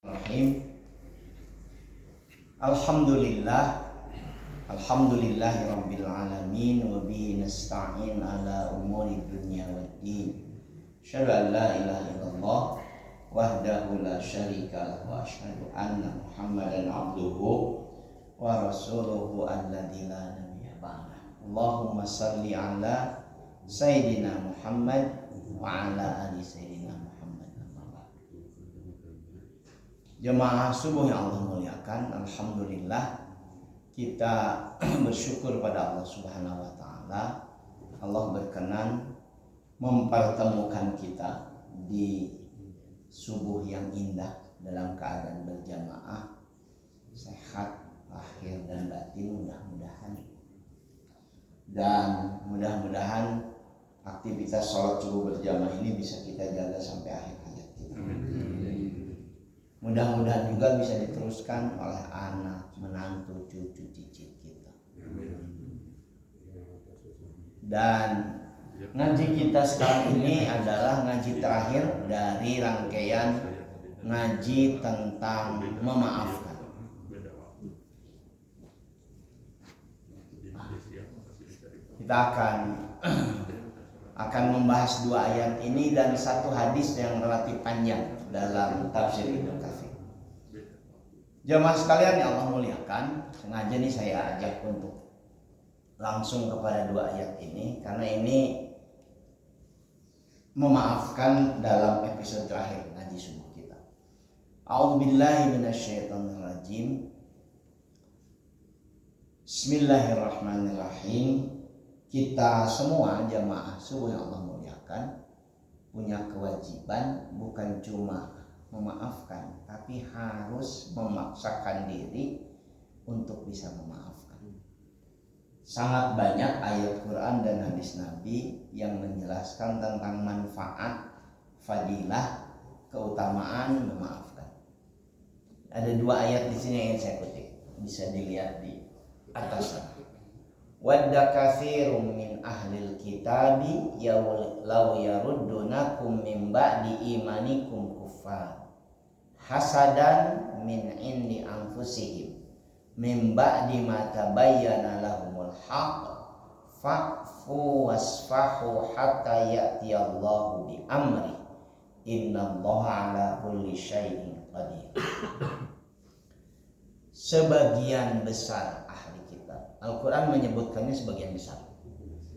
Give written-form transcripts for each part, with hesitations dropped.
Bismillahirrahmanirrahim. Alhamdulillahirabbil alamin wa bihi nasta'in ala umuri dunya waddin. Asyhadu an la ilaha illallah wahdahu la syarika lahu wa asyhadu anna Muhammadan abduhu wa rasuluhu alladzi la nabiyya ba'dah. Allahumma shalli ala sayyidina Muhammad wa ala ali sayyidina Muhammad. Jemaah subuh yang Allah muliakan, alhamdulillah kita bersyukur pada Allah Subhanahu wa taala. Allah berkenan mempertemukan kita di subuh yang indah dalam keadaan berjamaah, sehat lahir dan batin mudah-mudahan. Dan mudah-mudahan aktivitas sholat subuh berjamaah ini bisa kita jaga sampai akhir hayat kita. Mudah-mudahan juga bisa diteruskan oleh anak, menantu, cucu, cicit kita. Dan ngaji kita sekarang ini adalah ngaji terakhir dari rangkaian ngaji tentang memaafkan. Kita akan membahas dua ayat ini dan satu hadis yang relatif panjang dalam tafsir Ibnu Katsir. Jemaah sekalian yang Allah muliakan, sengaja nih saya ajak untuk langsung kepada dua ayat ini karena ini memaafkan dalam episode terakhir ngaji subuh kita. A'udzubillahi minasyaitonirrajim. Bismillahirrahmanirrahim. Kita semua jamaah subuh yang Allah muliakan punya kewajiban bukan cuma memaafkan, tapi harus memaksakan diri untuk bisa memaafkan. Sangat banyak ayat Quran dan hadis Nabi yang menjelaskan tentang manfaat, fadilah, keutamaan memaafkan. Ada dua ayat di sini yang saya kutip, bisa dilihat di atas sana. Wadda katsirun min ahlil kitabi law yaruddunakum min ba'di imanikum kuffar hasadan min indi anfusihim min ba'di ma tabayyana lahumul haqq fa'fu wasfahu hatta ya'tiyallahu bi amri innallaha ala kulli syai'in qadir. Sebagian besar ahli kitab, Al-Quran menyebutkannya sebagian besar.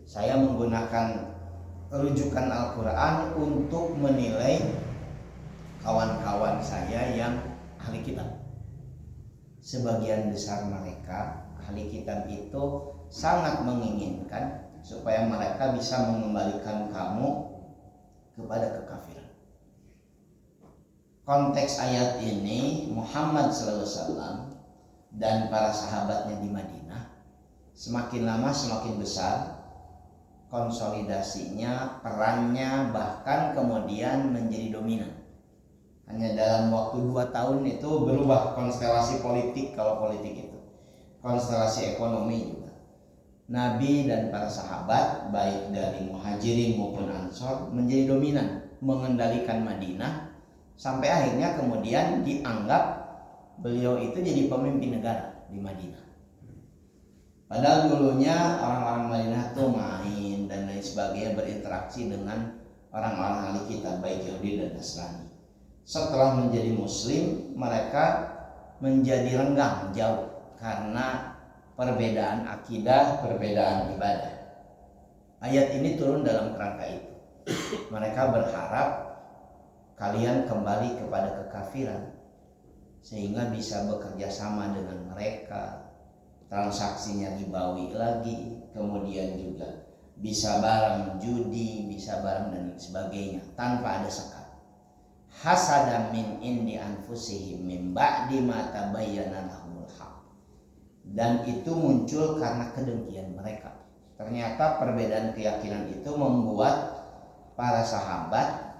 Saya menggunakan rujukan Al-Quran untuk menilai kawan-kawan saya yang ahli kitab. Sebagian besar mereka ahli kitab itu sangat menginginkan supaya mereka bisa mengembalikan kamu kepada kekafiran. Konteks ayat ini Muhammad SAW dan para sahabatnya di Madinah semakin lama semakin besar konsolidasinya, perannya, bahkan kemudian menjadi dominan. Hanya dalam waktu 2 tahun itu berubah konstelasi politik, kalau politik itu konstelasi ekonomi juga. Nabi dan para sahabat baik dari Muhajirin maupun Ansor menjadi dominan mengendalikan Madinah sampai akhirnya kemudian dianggap beliau itu jadi pemimpin negara di Madinah. Padahal dulunya orang-orang Madinah tuh main dan lain sebagainya, berinteraksi dengan orang-orang ahli kitab baik Yahudi dan Nasrani. Setelah menjadi Muslim, mereka menjadi renggang jauh karena perbedaan akidah, perbedaan ibadah. Ayat ini turun dalam kerangka itu. Mereka berharap kalian kembali kepada kekafiran sehingga bisa bekerja sama dengan mereka, transaksinya ribawi lagi, kemudian juga bisa bareng judi, bisa bareng dan sebagainya tanpa ada sekat. Hasadan min indi anfusihim min ba'di ma tabayyana lahumul haqq. Dan itu muncul karena kedengkian mereka. Ternyata perbedaan keyakinan itu membuat para sahabat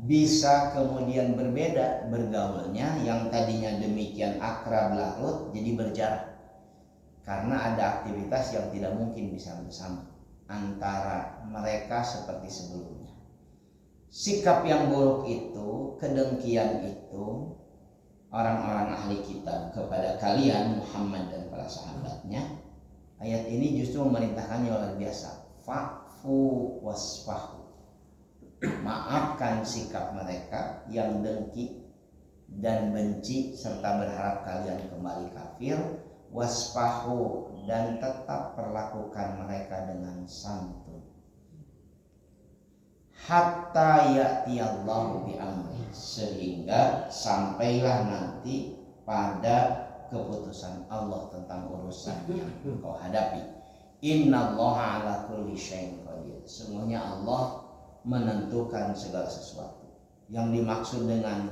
bisa kemudian berbeda bergaulnya, yang tadinya demikian akrab larut jadi berjarak karena ada aktivitas yang tidak mungkin bisa bersama antara mereka seperti sebelumnya. Sikap yang buruk itu, kedengkian itu orang-orang ahli kitab kepada kalian Muhammad dan para sahabatnya, ayat ini justru memerintahkannya luar biasa. Fa'fu wasfahu, maafkan sikap mereka yang dengki dan benci serta berharap kalian kembali kafir. Wasfahu, dan tetap perlakukan mereka dengan santun. Hatta ya'tiyallahu bi'amri, sehingga sampailah nanti pada keputusan Allah tentang urusan yang kau hadapi. Innallaha ala kulli syai'in qadir, sungguhnya Allah menentukan segala sesuatu. Yang dimaksud dengan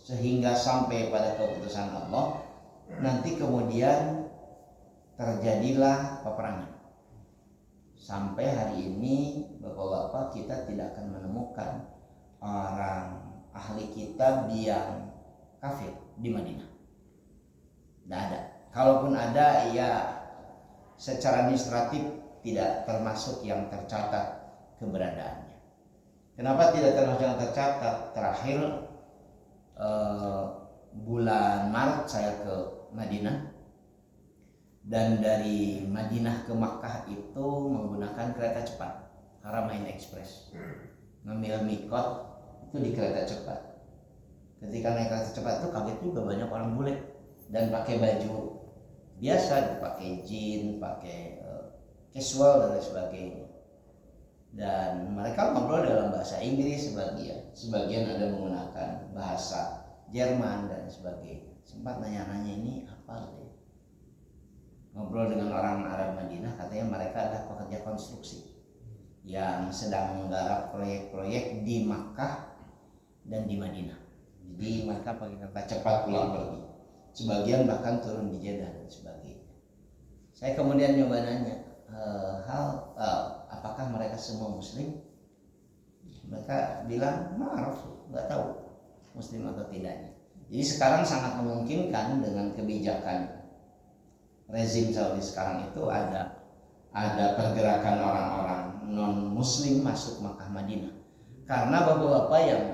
sehingga sampai pada keputusan Allah, nanti kemudian terjadilah peperangan. Sampai hari ini Bapak-bapak, kita tidak akan menemukan orang ahli kitab yang kafir di Madinah. Tidak ada. Kalaupun ada, ya secara administratif tidak termasuk yang tercatat keberadaannya. Kenapa tidak termasuk yang tercatat? Terakhir bulan Maret saya ke Madinah, dan dari Madinah ke Makkah itu menggunakan kereta cepat, Haramain Express. Ngambil mikot itu di kereta cepat. Ketika naik kereta cepat itu kaget juga, banyak orang bule dan pakai baju biasa, pakai jeans, pakai casual dan sebagainya. Dan mereka ngobrol dalam bahasa Inggris sebagian ada menggunakan bahasa Jerman dan sebagainya. Sempat nanya-nanya ini apa gitu. Ngobrol dengan orang Arab Madinah, katanya mereka adalah pekerja konstruksi yang sedang menggarap proyek-proyek di Makkah dan di Madinah. Jadi mereka pakai kereta cepat pulang pergi. Sebagian bahkan turun di Jeddah dan sebagainya. Saya kemudian nyoba nanya, apakah mereka semua Muslim? Mereka bilang, maaf, nggak tahu Muslim atau tidaknya. Jadi sekarang sangat memungkinkan dengan kebijakan rezim Saudi sekarang itu ada pergerakan orang-orang non Muslim masuk Makkah Madinah. Karena bapak-bapak yang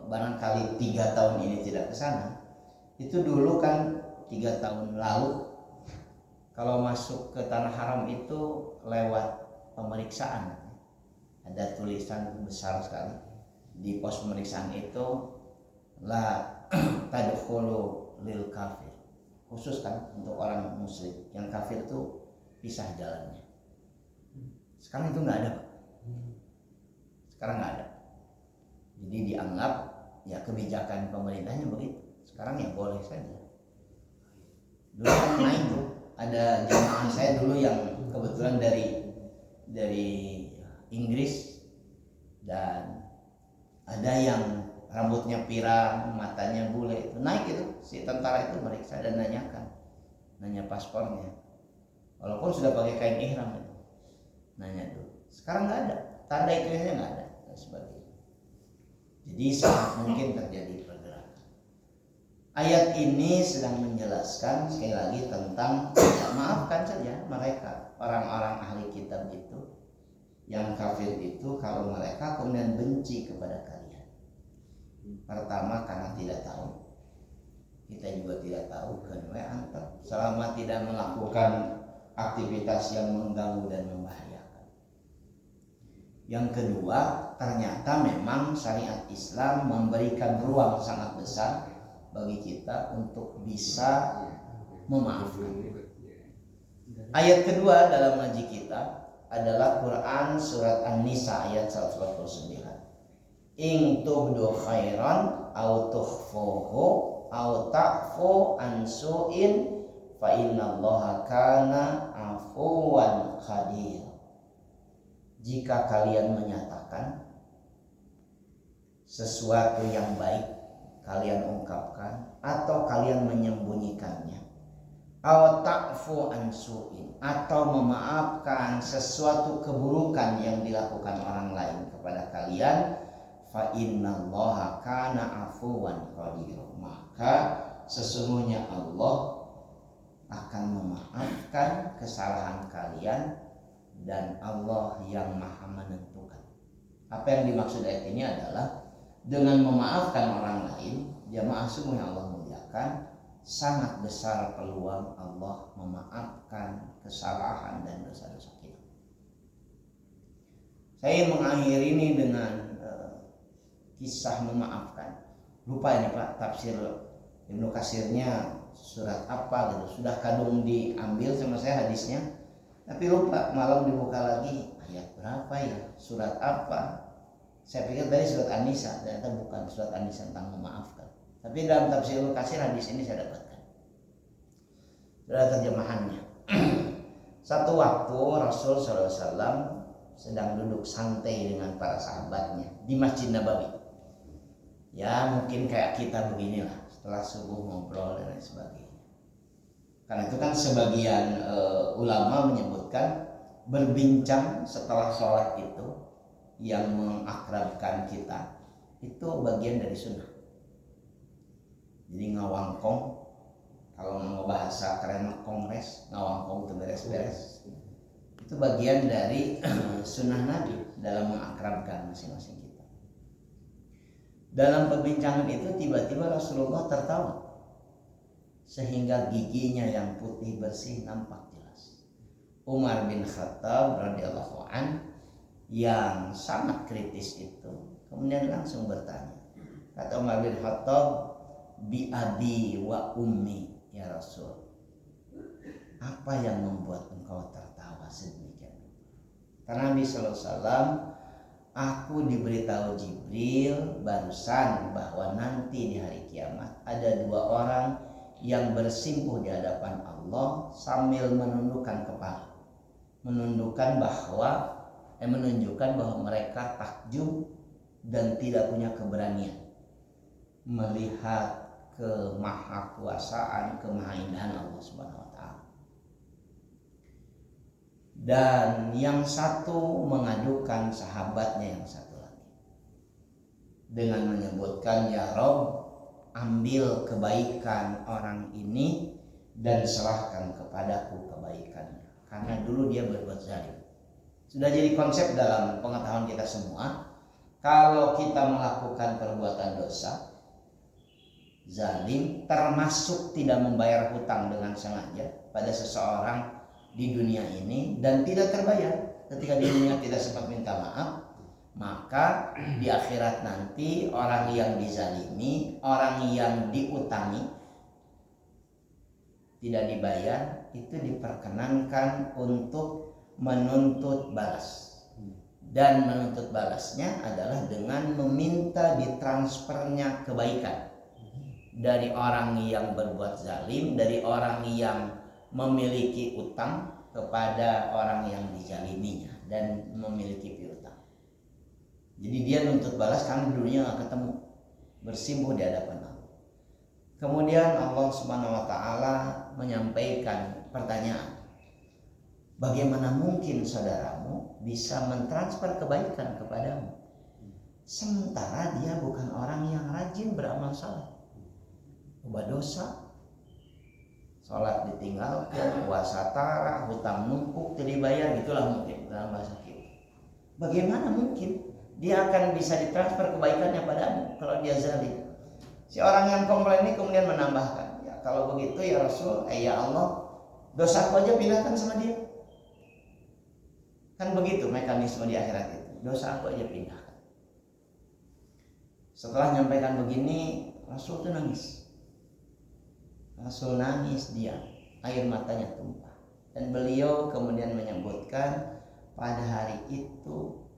barangkali 3 tahun ini tidak ke sana, itu dulu kan 3 tahun lalu kalau masuk ke tanah haram itu lewat pemeriksaan. Ada tulisan besar sekali di pos pemeriksaan itu, la tadkhulu lil kafir, khusus kan untuk orang muslim. Yang kafir itu pisah jalannya. Sekarang itu nggak ada, Pak. Sekarang nggak ada. Jadi dianggap ya kebijakan pemerintahnya begitu. Sekarang ya boleh saja. Dulu kan naik tuh, ada jamaah saya dulu yang kebetulan dari Inggris, dan ada yang rambutnya pirang, matanya bule, itu naik itu, si tentara itu meriksa dan nanya paspornya, walaupun sudah pakai kain ihram itu, nanya dulu. Sekarang nggak ada, tanda itu nggak ada dan sebagainya. Jadi sangat mungkin terjadi pergerakan. Ayat ini sedang menjelaskan sekali lagi tentang maafkan saja mereka, orang-orang ahli kitab itu yang kafir itu, kalau mereka kemudian benci kepada kalian. Pertama karena tidak tahu, kita juga tidak tahu, kedua antar selama tidak melakukan aktivitas yang mengganggu dan membahayakan. Yang kedua, ternyata memang syariat Islam memberikan ruang sangat besar bagi kita untuk bisa memaafkan. Ayat kedua dalam ngaji kita adalah Quran surat An-Nisa ayat 149. In tubdu khairan aw tukhfuhu aw ta'fu an su'in fa innallaha kana afuwan qadir. Jika kalian menyatakan sesuatu yang baik, kalian ungkapkan atau kalian menyembunyikannya, aw ta'fu an su'in, atau memaafkan sesuatu keburukan yang dilakukan orang lain kepada kalian, fa innallaha kana afuwan qadir, maka sesungguhnya Allah akan memaafkan kesalahan kalian dan Allah yang maha menentukan. Apa yang dimaksud ayat ini adalah dengan memaafkan orang lain, jamaah sungguh Allah muliakan. mengatakan sangat besar peluang Allah memaafkan kesalahan dan dosa-dosa kita. Saya ingin mengakhiri ini dengan kisah memaafkan. Lupa ini Pak, tafsir Ibnu Katsirnya surat apa gitu. Sudah kadung diambil sama saya hadisnya, tapi lupa. Malam dibuka lagi, ayat berapa ya, surat apa. Saya pikir tadi surat An-Nisa, ternyata bukan surat An-Nisa tentang memaafkan. Tapi dalam tafsir Ibnu Katsir hadis ini saya dapatkan. Sudah terjemahannya. Satu waktu Rasul SAW sedang duduk santai dengan para sahabatnya di Masjid Nabawi. Ya mungkin kayak kita beginilah, setelah subuh ngobrol dan lain sebagainya. Karena itu kan sebagian ulama menyebutkan berbincang setelah sholat itu yang mengakrabkan kita itu bagian dari sunnah. Jadi ngawangkong, kalau mau bahasa keren kongres, ngawangkong itu beres-beres. Itu bagian dari sunnah Nabi dalam mengakrabkan masing-masing kita. Dalam perbincangan itu tiba-tiba Rasulullah tertawa sehingga giginya yang putih bersih nampak jelas. Umar bin Khattab radhiyallahu an yang sangat kritis itu kemudian langsung bertanya. Kata Umar bin Khattab, bi abi wa ummi ya Rasul, apa yang membuat engkau tertawa sedemikian? Karena Nabi SAW, aku diberitahu Jibril barusan bahwa nanti di hari kiamat ada dua orang yang bersimpuh di hadapan Allah sambil menundukkan kepala, menunjukkan bahwa mereka takjub dan tidak punya keberanian melihat kemahakuasaan, kemahaindahan Allah Subhanahu wa taala. Dan yang satu mengadukan sahabatnya yang satu lagi dengan menyebutkan, ya Rabb, ambil kebaikan orang ini dan serahkan kepadaku kebaikannya, karena dulu dia berbuat zalim. Sudah jadi konsep dalam pengetahuan kita semua, kalau kita melakukan perbuatan dosa zalim, termasuk tidak membayar hutang dengan sengaja pada seseorang di dunia ini dan tidak terbayar ketika di dunia tidak sempat minta maaf, maka di akhirat nanti orang yang dizalimi, orang yang diutangi tidak dibayar, itu diperkenankan untuk menuntut balas. Dan menuntut balasnya adalah dengan meminta ditransfernya kebaikan dari orang yang berbuat zalim, dari orang yang memiliki utang kepada orang yang dizaliminya dan memiliki piutang. Jadi dia nuntut balas karena dulunya gak ketemu, bersimpuh di hadapan Allah. Kemudian Allah Subhanahu wa taala menyampaikan pertanyaan, bagaimana mungkin saudaramu bisa mentransfer kebaikan kepadamu sementara dia bukan orang yang rajin beramal saleh, ubah dosa, sholat ditinggalkan, puasa tara, hutang numpuk tidak dibayar, itulah mungkin dalam bahasa kita. Bagaimana mungkin dia akan bisa ditransfer kebaikannya padamu kalau dia zalim? Si orang yang komplain ini kemudian menambahkan, ya kalau begitu ya Rasul, ya Allah, dosaku aja pindahkan sama dia. Kan begitu mekanisme di akhirat itu, dosa aku aja pindahkan. Setelah menyampaikan begini, Rasul itu nangis. Rasul nangis diam, air matanya tumpah. Dan beliau kemudian menyebutkan pada hari itu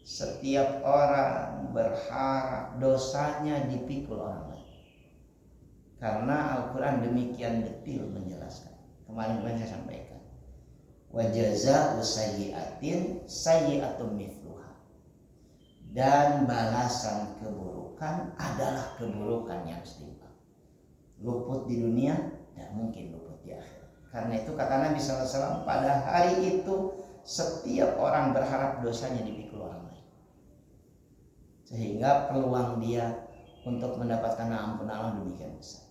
setiap orang berharap dosanya dipikul orang lain. Karena Al-Quran demikian detil menjelaskan. Kemarin saya sampaikan, wa jazaa'u sayyi'atin sayyi'atun mithluha. Dan balasan keburukan adalah keburukan yang setimpal. Luput di dunia tidak mungkin luput di akhirat. Karena itu kata Nabi SAW, pada hari itu setiap orang berharap dosanya dipikul orang lain, sehingga peluang dia untuk mendapatkan ampunan Allah demikian besar.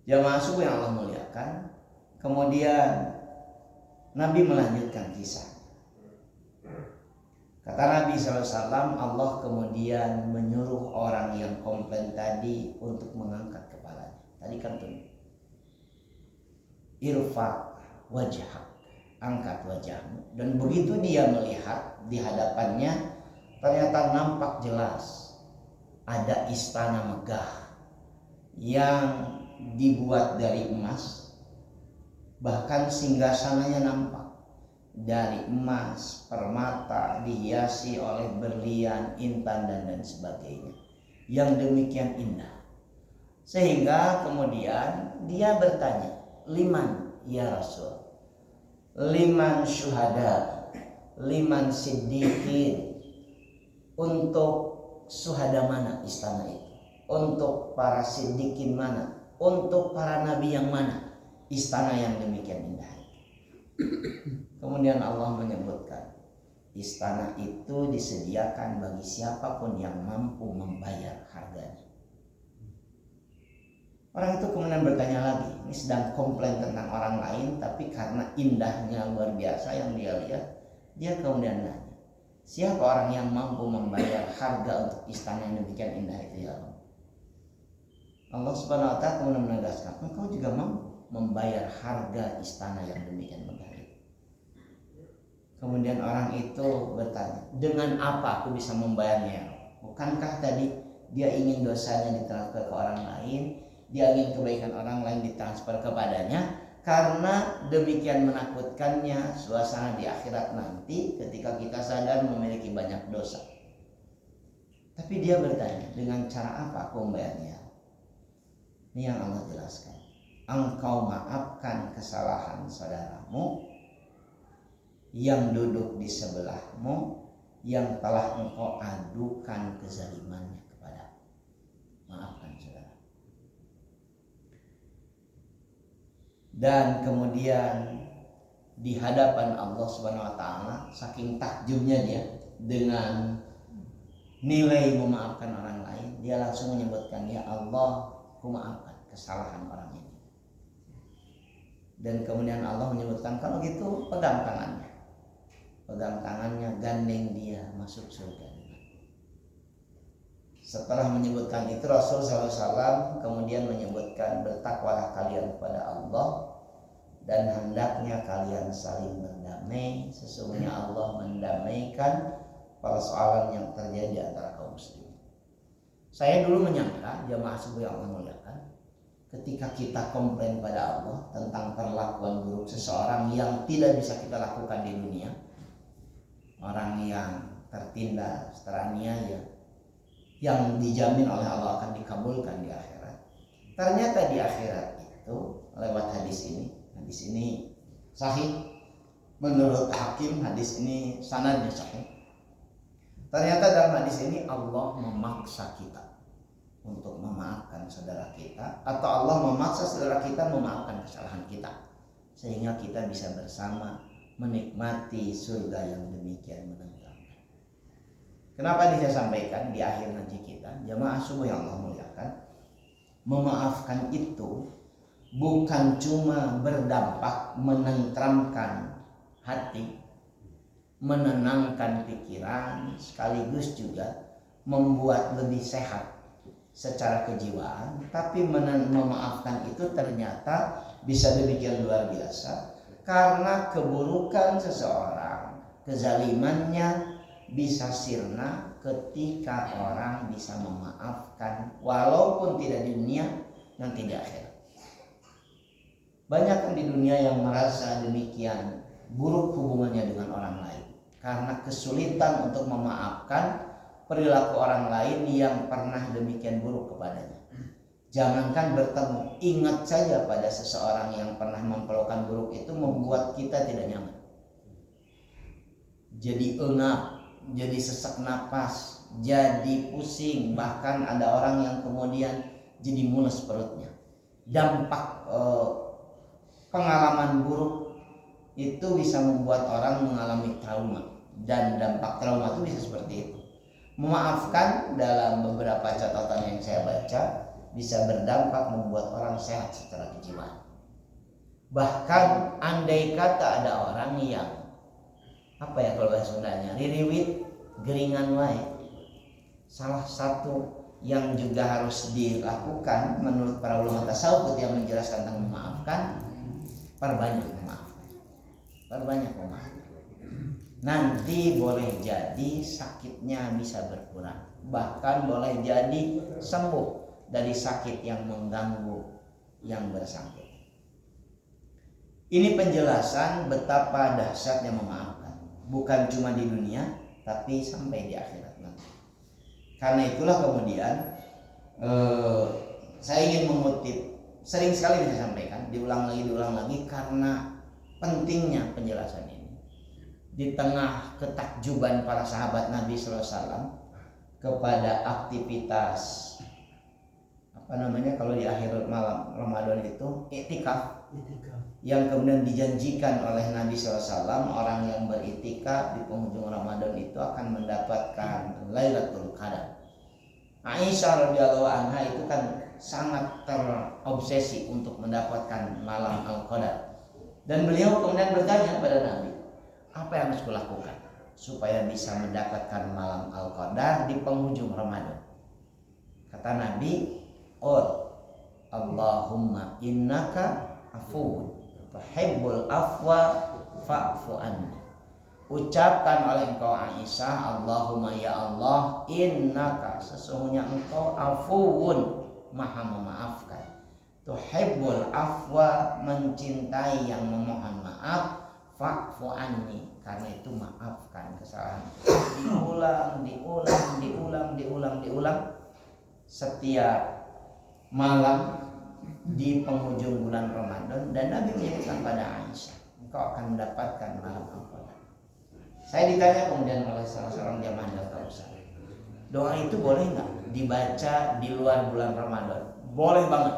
Jamaah subuh yang Allah muliakan, kemudian Nabi melanjutkan kisah. Kata Nabi SAW, Allah kemudian menyuruh orang yang komplain tadi untuk mengangkat kepala. dikantun. Irfa wajhak, angkat wajahmu. Dan begitu dia melihat di hadapannya, ternyata nampak jelas ada istana megah yang dibuat dari emas, bahkan singgasananya nampak dari emas, permata, dihiasi oleh berlian, intan dan sebagainya, yang demikian indah. Sehingga kemudian dia bertanya, liman ya Rasul, liman syuhada, liman siddiqin, untuk syuhada mana istana itu, untuk para siddiqin mana, untuk para nabi yang mana istana yang demikian indah. Kemudian Allah menyebutkan istana itu disediakan bagi siapapun yang mampu membayar harganya. Orang itu kemudian bertanya lagi, ini sedang komplain tentang orang lain, tapi karena indahnya luar biasa yang dia lihat, dia kemudian nanya, siapa orang yang mampu membayar harga untuk istana yang demikian indah itu ya Allah? Allah Subhanahu wa ta'ala kemudian menegaskan, engkau juga mampu membayar harga istana yang demikian megah. Kemudian orang itu bertanya, dengan apa aku bisa membayarnya? Bukankah tadi dia ingin dosanya ditransfer ke orang lain, dia ingin kebaikan orang lain ditransfer kepadanya, karena demikian menakutkannya suasana di akhirat nanti ketika kita sadar memiliki banyak dosa. Tapi dia bertanya, dengan cara apa aku membayarnya? Ini yang Allah jelaskan. Engkau maafkan kesalahan saudaramu yang duduk di sebelahmu, yang telah engkau adukan kezalimannya kepada. Maafkan saudara. Dan kemudian di hadapan Allah Subhanahu wa ta'ala, saking takjubnya dia dengan nilai memaafkan orang lain, dia langsung menyebutkan, ya Allah, aku maafkan kesalahan orang ini. Dan kemudian Allah menyebutkan, kalau gitu pegang tangannya. Pegang tangannya, gandeng dia masuk surga. Setelah menyebutkan itu, Rasul SAW kemudian menyebutkan, bertakwalah kalian kepada Allah dan hendaknya kalian saling berdamai. Sesungguhnya Allah mendamaikan persoalan yang terjadi antara kaum muslimin. Saya dulu menyangka, jamaah subuh yang Allah muliakan, ketika kita komplain pada Allah tentang perlakuan buruk seseorang yang tidak bisa kita lakukan di dunia, orang yang tertindas, teraniaya, yang dijamin oleh Allah akan dikabulkan di akhirat. Ternyata di akhirat itu lewat hadis ini sahih menurut Hakim, hadis ini sanadnya sahih. Ternyata dalam hadis ini Allah memaksa kita untuk memaafkan saudara kita, atau Allah memaksa saudara kita memaafkan kesalahan kita, sehingga kita bisa bersama menikmati surga yang demikian menenteramkan. Kenapa saya sampaikan di akhir ngaji kita, jamaah subuh yang Allah muliakan, memaafkan itu bukan cuma berdampak menenteramkan hati, menenangkan pikiran, sekaligus juga membuat lebih sehat secara kejiwaan, tapi memaafkan itu ternyata bisa demikian luar biasa. Karena keburukan seseorang, kezalimannya bisa sirna ketika orang bisa memaafkan, walaupun tidak di dunia, nanti di akhirat. Banyak kan di dunia yang merasa demikian buruk hubungannya dengan orang lain karena kesulitan untuk memaafkan perilaku orang lain yang pernah demikian buruk kepadanya. Jangankan bertemu, ingat saja pada seseorang yang pernah memperlakukan buruk itu membuat kita tidak nyaman. Jadi engap, jadi sesak napas, jadi pusing, bahkan ada orang yang kemudian jadi mules perutnya. Dampak pengalaman buruk itu bisa membuat orang mengalami trauma, dan dampak trauma itu bisa seperti itu. Memaafkan dalam beberapa catatan yang saya baca bisa berdampak membuat orang sehat secara kejiwaan. Bahkan andai kata ada orang yang apa ya kalau bahasa Sundanya, ririwit geringan wae, salah satu yang juga harus dilakukan menurut para ulama tasawuf yang menjelaskan tentang memaafkan, perbanyak memaafkan. Perbanyak memaafkan. Nanti boleh jadi sakitnya bisa berkurang, bahkan boleh jadi sembuh dari sakit yang mengganggu yang bersangkutan. Ini penjelasan betapa dahsyatnya memaafkan, bukan cuma di dunia tapi sampai di akhirat nanti. Karena itulah kemudian saya ingin mengutip, sering sekali saya sampaikan, diulang lagi karena pentingnya penjelasan ini. Di tengah ketakjuban para sahabat Nabi SAW kepada aktivitas kalau di akhir malam Ramadan itu iktikaf, yang kemudian dijanjikan oleh Nabi SAW, orang yang beritikaf di penghujung Ramadan itu akan mendapatkan Lailatul Qadar. Aisyah radhiyallahu anha itu kan sangat terobsesi untuk mendapatkan malam Al-Qadar, dan beliau kemudian bertanya pada Nabi, apa yang harus kulakukan supaya bisa mendapatkan malam Al-Qadar di penghujung Ramadan? Kata Nabi, Allahumma innaka afuwun tuhibbul afwa fa'fu anni. Ucapkan oleh engkau Aisyah, Allahumma ya Allah, innaka, sesungguhnya engkau afuwun, maha memaafkan, tuhibbul afwa, mencintai yang memohon maaf, fa'fu anni, karena itu maafkan kesalahan. Diulang setiap malam di penghujung bulan Ramadan, dan Nabi menyebutkan pada Aisyah, engkau akan mendapatkan malam Al-Qadar. Saya ditanya kemudian oleh salah seorang jamaah Al-Kausar, doa itu boleh nggak dibaca di luar bulan Ramadan? Boleh banget.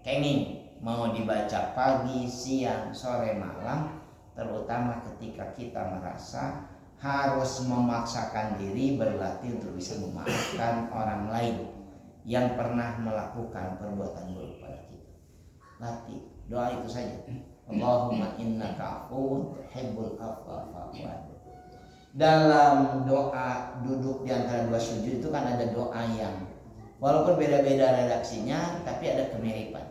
Kenging mau dibaca pagi, siang, sore, malam, terutama ketika kita merasa harus memaksakan diri berlatih untuk bisa memaafkan orang lain yang pernah melakukan perbuatan buruk pada kita. Latih doa itu saja. Allahumma innaka afuwun tuhibbul afwa fa'fu anni. Dalam doa duduk di antara dua sujud itu kan ada doa yang walaupun beda-beda redaksinya tapi ada kemiripan.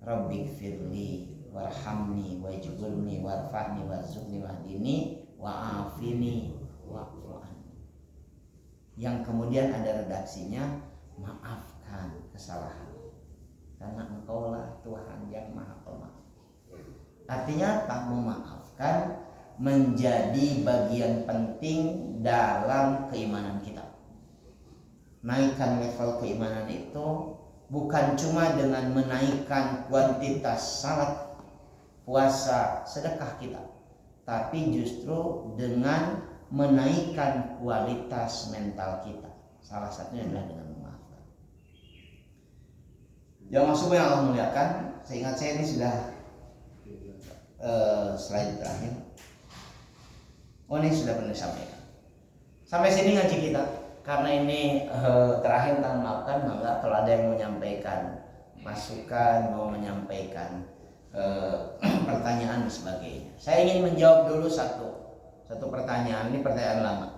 Rabbighfirli warhamni wajburni warfa'ni warzuqni wahdini wa'afini wa'fu anni. Yang kemudian ada redaksinya, maafkan kesalahan karena engkaulah Tuhan yang maha pemaaf. Artinya apa? Memaafkan menjadi bagian penting dalam keimanan kita. Naikkan level keimanan itu bukan cuma dengan menaikkan kuantitas salat, puasa, sedekah kita, tapi justru dengan menaikkan kualitas mental kita. Salah satunya adalah dengan memaafkan. Yang maksudnya yang Allah muliakan, seingat saya ini sudah slide terakhir. Ini sudah pernah disampaikan. Sampai sini ngaji kita. Karena ini terakhir tentang memaafkan, maka kalau ada yang mau menyampaikan masukan, mau menyampaikan pertanyaan dan sebagainya, saya ingin menjawab dulu satu pertanyaan. Ini pertanyaan lama.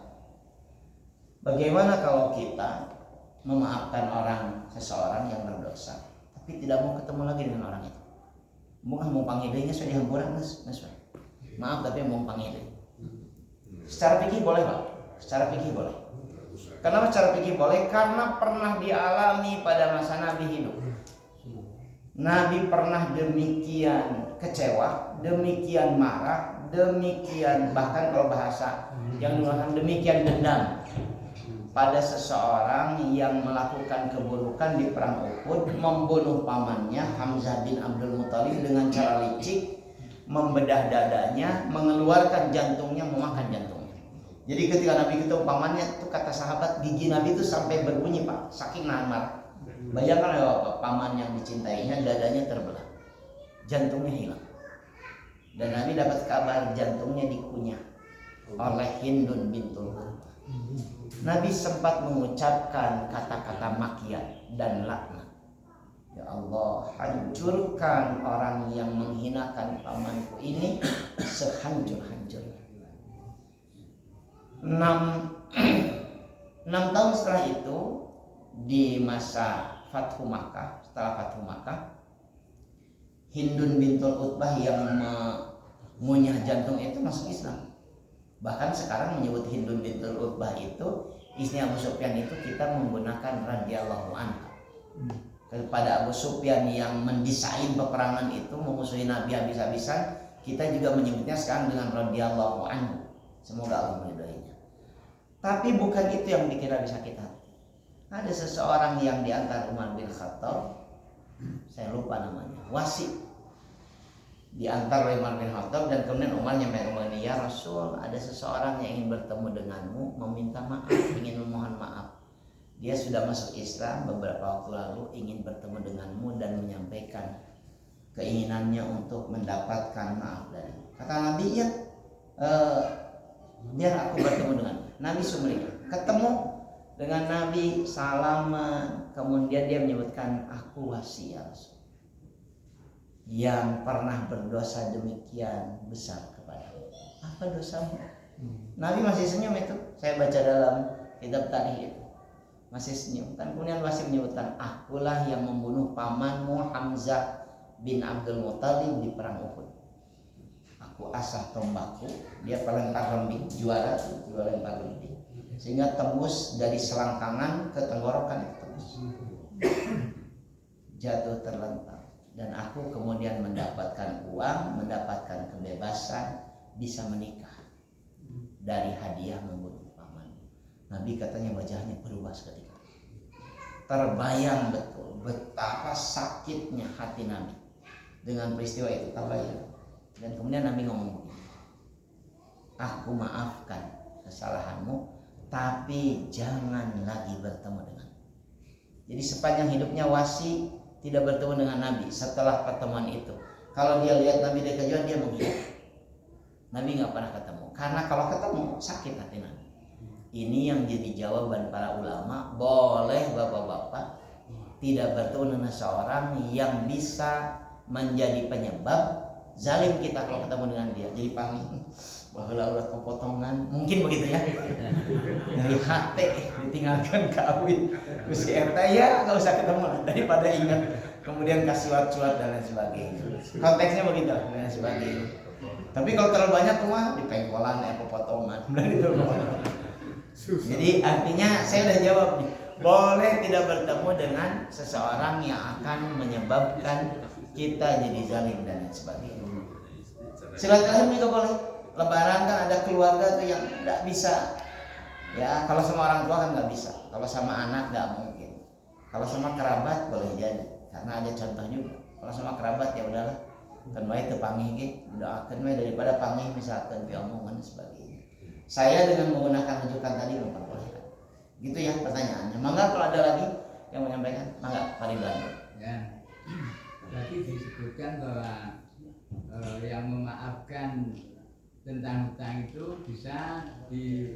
Bagaimana kalau kita memaafkan seseorang yang berdosa, tapi tidak mau ketemu lagi dengan orang itu? Bukan mau panggilnya sudah dihampuran, maaf tapi mau panggil. Secara fikih boleh Pak? Secara fikih boleh. Kenapa secara fikih boleh? Karena pernah dialami pada masa Nabi hidup. Nabi pernah demikian kecewa, demikian marah, demikian bahkan kalau bahasa yang digunakan demikian dendam pada seseorang yang melakukan keburukan di perang Uhud, membunuh pamannya Hamzah bin Abdul Muthalib dengan cara licik, membedah dadanya, mengeluarkan jantungnya, memakan jantungnya. Jadi ketika Nabi ketemu pamannya, itu kata sahabat, gigi Nabi itu sampai berbunyi Pak, saking nahan marah. Bayangkan ya Bapak, paman yang dicintainya dadanya terbelah, jantungnya hilang, dan Nabi dapat kabar jantungnya dikunyah oleh Hindun bintul Utbah. Nabi sempat mengucapkan kata-kata makian dan laknat. Ya Allah, hancurkan orang yang menghinakan pamanku ini sehancur-hancurnya. 6 tahun setelah itu di masa Fathu Makkah, setelah Fathu Makkah, Hindun bintul Utbah yang mengunyah jantung itu masuk Islam. Bahkan sekarang menyebut Hindun bintul Utbah itu istri Abu Sufyan itu kita menggunakan radhiyallahu anha. Kepada Abu Sufyan yang mendesain peperangan itu memusuhi Nabi habis-habisan, kita juga menyebutnya sekarang dengan radhiyallahu anhu. Semoga Allah meridainya. Tapi bukan itu yang dikira bisa kita. Ada seseorang yang diantar Umar bin Khattab, saya lupa namanya, Wasi, diantar oleh Umar bin Khattab, dan kemudian Umar nyampe, ya Rasul, ada seseorang yang ingin bertemu denganmu, meminta maaf, ingin memohon maaf. Dia sudah masuk Islam beberapa waktu lalu, ingin bertemu denganmu dan menyampaikan keinginannya untuk mendapatkan maaf darimu. Kata Nabi, ya biar aku bertemu dengan Nabi sumringah. Ketemu dengan Nabi, salaman, kemudian dia menyebutkan, aku Wasi ya Rasul, yang pernah berdosa demikian besar kepadamu. Apa dosamu? Nabi masih senyum itu. Saya baca dalam kitab tarikh itu. Masih senyum. Kan kemudian Wasi menyebutkan, akulah yang membunuh pamanmu Hamzah bin Abdul Muthalib di perang Uhud. Aku asah tombakku, dia pelempar lembing, juara lempar lembing, sehingga tembus dari selangkangan ke tenggorokan itu tembus. Jatuh terlentang. Dan aku kemudian mendapatkan uang, mendapatkan kebebasan, bisa menikah dari hadiah membunuh paman. Nabi katanya wajahnya berubah seketika. Terbayang betul betapa sakitnya hati Nabi dengan peristiwa itu, terbayang. Dan kemudian Nabi ngomong, aku maafkan kesalahanmu, tapi jangan lagi bertemu dengan. Jadi sepanjang hidupnya Wasi tidak bertemu dengan Nabi setelah pertemuan itu. Kalau dia lihat Nabi dari kejauhan, dia menghindar. Nabi nggak pernah ketemu, karena kalau ketemu sakit hati Nabi. Ini yang jadi jawaban para ulama, boleh bapak-bapak tidak bertemu dengan seorang yang bisa menjadi penyebab zalim kita kalau ketemu dengan dia. Jadi paham bahwa urat kepotongan, mungkin begitu ya. Dari hati ditinggalkan kawin, Gusti Eta ya nggak usah ketemu lah, daripada ingat kemudian kasih surat dan lain sebagainya. Konteksnya begitu dan sebagainya. Tapi kalau terlalu banyak rumah di pengkolan ya kepotongan. Jadi artinya saya udah jawab nih. Boleh tidak bertemu dengan seseorang yang akan menyebabkan kita jadi zalim dan lain sebagainya. Silaturahim juga boleh. Lebaran kan ada keluarga tuh yang nggak bisa. Ya kalau sama orang tua kan nggak bisa. Kalau sama anak nggak mungkin. Kalau sama kerabat boleh jadi. Karena ada contoh juga. Kalau sama kerabat ya udahlah. Kan baik teu panggih ge, doakeun we daripada panggih misalkan pi omongan dan sebagainya. Saya dengan menggunakan rujukan tadi memperbolehkan. Gitu ya pertanyaannya. Mangga kalau ada lagi yang menyampaikan, mangga Pak Ridwan. Ya. Tadi disebutkan bahwa yang memaafkan tentang hutang itu bisa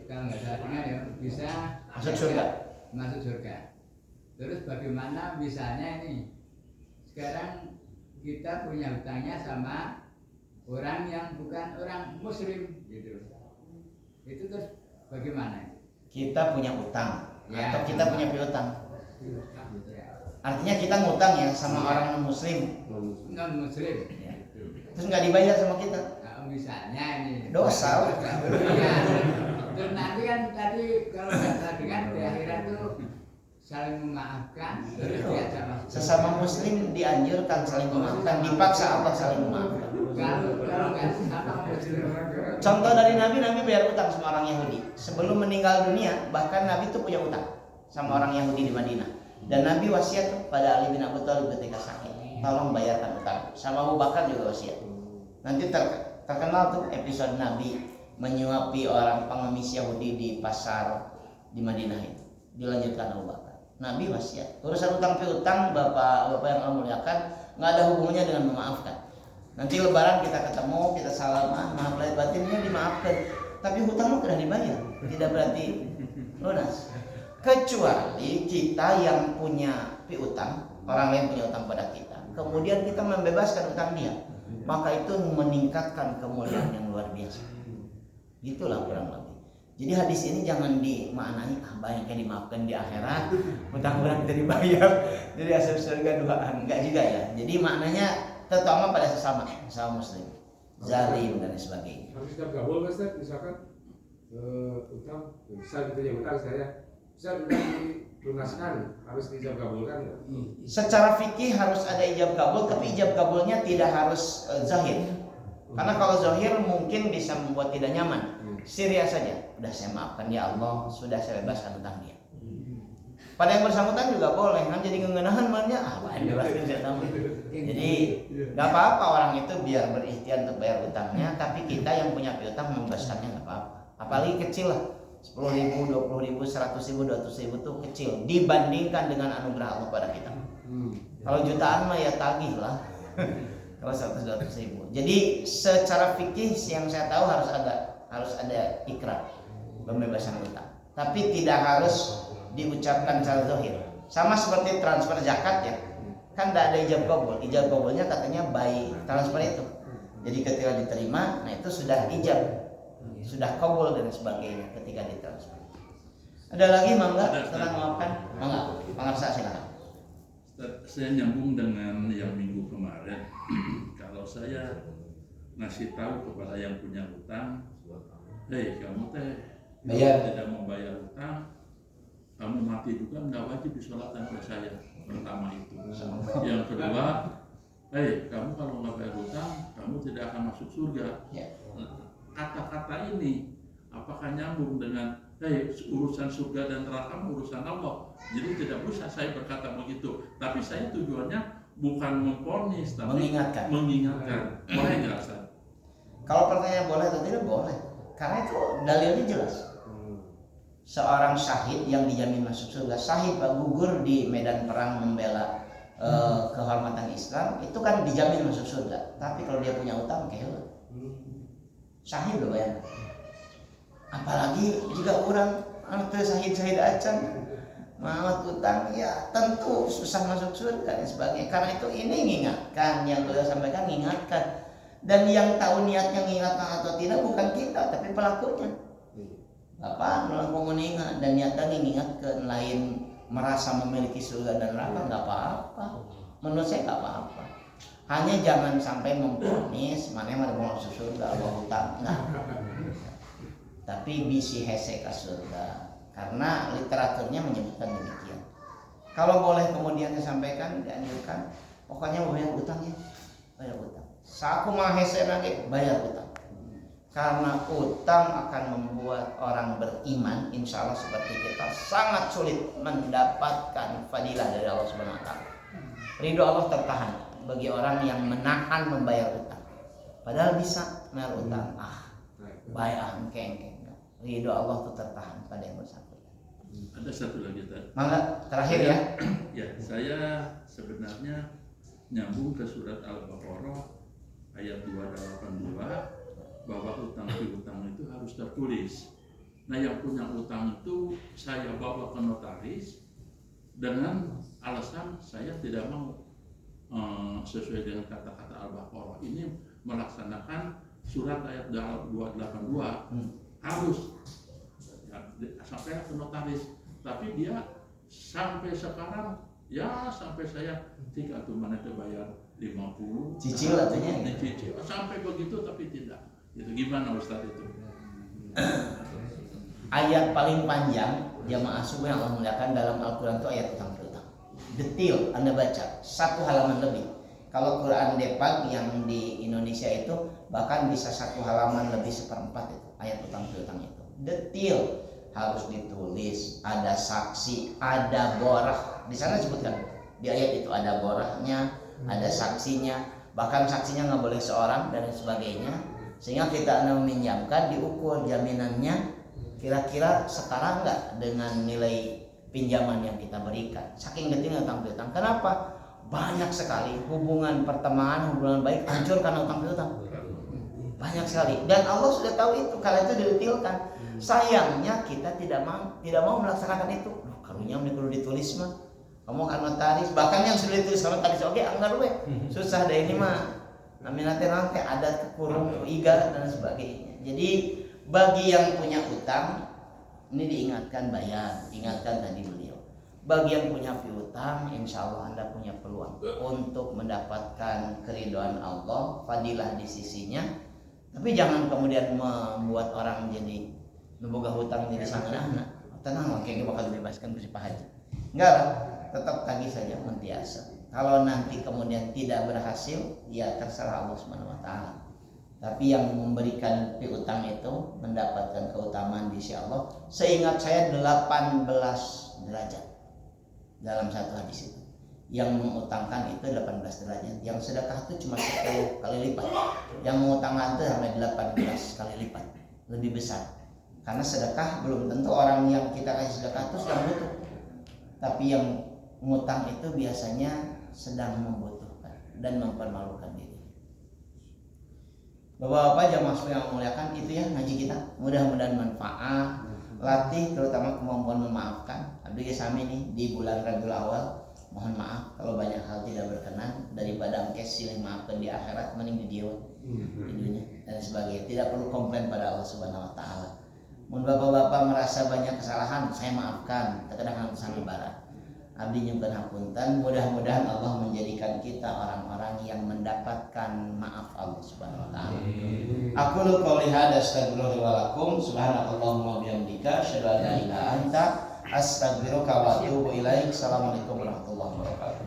kalau nggak salah dengar ya bisa masuk surga. Masuk surga. Terus bagaimana misalnya ini sekarang kita punya hutangnya sama orang yang bukan orang Muslim gitu. Itu terus bagaimana? Kita punya utang ya, atau kita punya piutang. Artinya kita ngutang ya sama orang non Muslim. Non Muslim. Ya. Terus nggak dibayar sama kita. Nah, misalnya ini dosa. Ya. Terus nanti kan tadi kalau nggak dengar di akhirat tuh saling memaafkan. Terus dia sesama Muslim dianjurkan saling memaafkan, dipaksa Allah saling memaafkan. Kalau nggak sama Muslim. Contoh dari Nabi bayar utang sama orang Yahudi. Sebelum meninggal dunia, bahkan Nabi itu punya utang sama orang Yahudi di Madinah. Dan Nabi wasiat pada Ali bin Abi Thalib ketika sakit, tolong bayarkan utang. Sama Abu Bakar juga wasiat. Nanti terkenal tuh episode Nabi menyuapi orang pengemis Yahudi di pasar di Madinah itu. Dilanjutkan Abu Bakar. Nabi wasiat. Urusan utang piutang, bapak yang Allah muliakan, nggak ada hubungannya dengan memaafkan. Nanti Lebaran kita ketemu, kita salaman, maaf lahir batinnya dimaafkan. Tapi hutangmu sudah dibayar, tidak berarti lunas. Kecuali kita yang punya piutang, orang lain punya utang pada kita, kemudian kita membebaskan utang dia, maka itu meningkatkan kemuliaan yang luar biasa. Itulah kurang lebih. Jadi hadis ini jangan dimaknai banyak yang dimaafkan di akhirat, utang orang kita dibayar, jadi asal surga duaan, enggak juga ya. Jadi maknanya terutama pada sesama muslim, zalim dan sebagainya. Harus kita gabung mas, misalkan utang, bisa gitu ya utang saya, bisa dilunaskan, harus dijab kabulkan nggak? Secara fikih harus ada ijab kabul, tapi ijab kabulnya tidak harus zahir. Karena kalau zahir mungkin bisa membuat tidak nyaman. Syria saja, udah saya maafkan ya Allah, sudah saya bebaskan utang dia. Pada yang bersangkutan juga boleh, kan jadi ngengenahan malnya, bebaskan saya tahu. Jadi nggak apa-apa orang itu biar berikhtiar untuk bayar utangnya, tapi kita yang punya piutang membebaskannya nggak apa-apa. Apalagi kecil lah, 10.000, 20.000, 100.000, 200.000 itu kecil dibandingkan dengan anugerah Allah pada kita. Kalau jutaan mah ya tagih lah. Kalau 100-200.000. Jadi secara fikih yang saya tahu harus ada ikrar pembebasan utang. Tapi tidak harus diucapkan secara zahir. Sama seperti transfer zakat ya. Kan tidak ada ijab kabul. Ijab kabulnya katanya by transfer itu. Jadi ketika diterima, nah itu sudah ijab. Sudah kabul dan sebagainya ketika ditransfer. Ada lagi mangga tentang maafkan? Mangga. Pangarsa silakan. Saya nyambung dengan yang minggu kemarin. Kalau saya ngasih tahu kepada yang punya utang, hei kamu bayar, tidak membayar utang, kamu mati juga nggak wajib disolatkan oleh saya. Pertama itu. Yang kedua, hei kamu kalau nggak bayar utang, kamu tidak akan masuk surga. Kata-kata ini apakah nyambung dengan urusan surga dan neraka urusan Allah? Jadi tidak bisa saya berkata begitu. Tapi saya tujuannya bukan memvonis, tapi mengingatkan. Boleh nggak, Ustaz? Kalau pertanyaan boleh atau tidak boleh, karena itu dalilnya jelas. Seorang syahid yang dijamin masuk surga, syahid Pak gugur di medan perang membela kehormatan Islam, itu kan dijamin masuk surga. Tapi kalau dia punya utang, kayak syahid loh ya. Apalagi jika orang anak syahid acan maut utang, ya tentu susah masuk surga dan sebagainya. Karena itu ini mengingatkan, yang beliau sampaikan mengingatkan. Dan yang tahu niatnya mengingatkan atau tidak bukan kita, tapi pelakunya. Bapak melakukan mengingat dan niatnya mengingatkan, lain merasa memiliki surga dan neraka, nggak apa-apa. Menurut saya nggak apa-apa. Hanya jangan sampai memvonis mana yang mau masuk surga Allah utang. Nah. Tapi bisi hese ka surga. Karena literaturnya menyebutkan demikian. Kalau boleh kemudian disampaikan, dianjurkan, pokoknya bayar utangnya, bayar utang. Saku mah hese lagi, bayar utang. Karena utang akan membuat orang beriman, insya Allah seperti kita, sangat sulit mendapatkan fadilah dari Allah Subhanahu Wa Taala. Ridho Allah tertahan bagi orang yang menahan membayar utang. Padahal bisa bayar utang, bayar engkeng. Ridho Allah itu tertahan pada yang bersangkutan. Ada satu lagi tadi. Mangga terakhir ya. Ya, saya sebenarnya nyambung ke surat Al-Baqarah ayat 282 bahwa utang piutang itu harus tertulis. Nah, yang punya utang itu saya bawa ke notaris dengan alasan saya tidak mau sesuai dengan kata-kata Al-Baqarah ini melaksanakan surat ayat 282 harus ya, sampai ke notaris, tapi dia sampai sekarang ya sampai saya tiga tuh mana terbayar 50 cicil artinya dicicil sampai begitu tapi tidak. Itu gimana Ustaz itu? Ayat paling panjang jamaah subuh yang Allah muliakan dalam Al-Quran itu ayat utang piutang. Detil Anda baca 1 halaman lebih. Kalau Quran Depag yang di Indonesia itu bahkan bisa 1 halaman lebih 1/4 itu ayat utang piutang itu. Detil, harus ditulis, ada saksi, ada borah. Di sana disebutkan di ayat itu ada borahnya, ada saksinya, bahkan saksinya nggak boleh seorang dan sebagainya. Sehingga kita meminjamkan diukur jaminannya kira-kira setara nggak dengan nilai pinjaman yang kita berikan. Saking detailnya utang piutang. Kenapa? Banyak sekali hubungan pertemanan, hubungan baik hancur karena utang piutang. Banyak sekali. Dan Allah sudah tahu itu, kalau itu didetilkan. Sayangnya kita tidak mau melaksanakan itu. Karunya perlu ditulis mah. Kamu kan notaris, bahkan yang sudah ditulis sama notaris, oke, anggar we. Susah deh ini mah. Nanti ada kekurung, iga dan sebagainya. Jadi bagi yang punya utang Ini diingatkan bayar, ingatkan tadi beliau. Bagi yang punya piutang, insya Allah Anda punya peluang untuk mendapatkan keridhaan Allah, fadilah di sisinya. Tapi jangan kemudian membuat orang jadi memboga hutang jadi sangat tenang, kayaknya bakal dibebaskan ke si Pak Haji. Enggak lah, tetap tagih saja mentiasa. Kalau nanti kemudian tidak berhasil, ya terserah Allah Subhanahu wa taala. Tapi yang memberikan piutang itu mendapatkan keutamaan di sisi Allah. Seingat saya 18 derajat dalam satu hadis itu. Yang mengutangkan itu 18 derajat. Yang sedekah itu cuma 10 kali lipat. Yang mengutangkan itu sampai 18 kali lipat. Lebih besar. Karena sedekah belum tentu orang yang kita kasih sedekah itu sedang butuh. Tapi yang ngutang itu biasanya sedang membutuhkan dan mempermalukan diri. Bapak-bapak jamaah yang memuliakan, itu ya ngaji kita. Mudah-mudahan manfaat, latih terutama kemampuan memaafkan. Abdi sami nih di bulan Rabiul Awal, mohon maaf kalau banyak hal tidak berkenan, daripada engke silih maafkan di akhirat mending di dia di dunia dan sebagainya. Tidak perlu komplain pada Allah Subhanahu wa taala. Mun bapak-bapak merasa banyak kesalahan, saya maafkan. Kadang-kadang sami barat. Abdi nyumpun hapunten, mudah-mudahan Allah menjadikan kita orang-orang yang mendapatkan maaf Allah Subhanahu wa taala. Aku lu qouli hada astaghfirullah wa lakum subhanakallahumma wa bihamdika asyhadu an la ilaha illa anta astaghfiruka wa atubu ilaik. Assalamualaikum warahmatullahi wabarakatuh.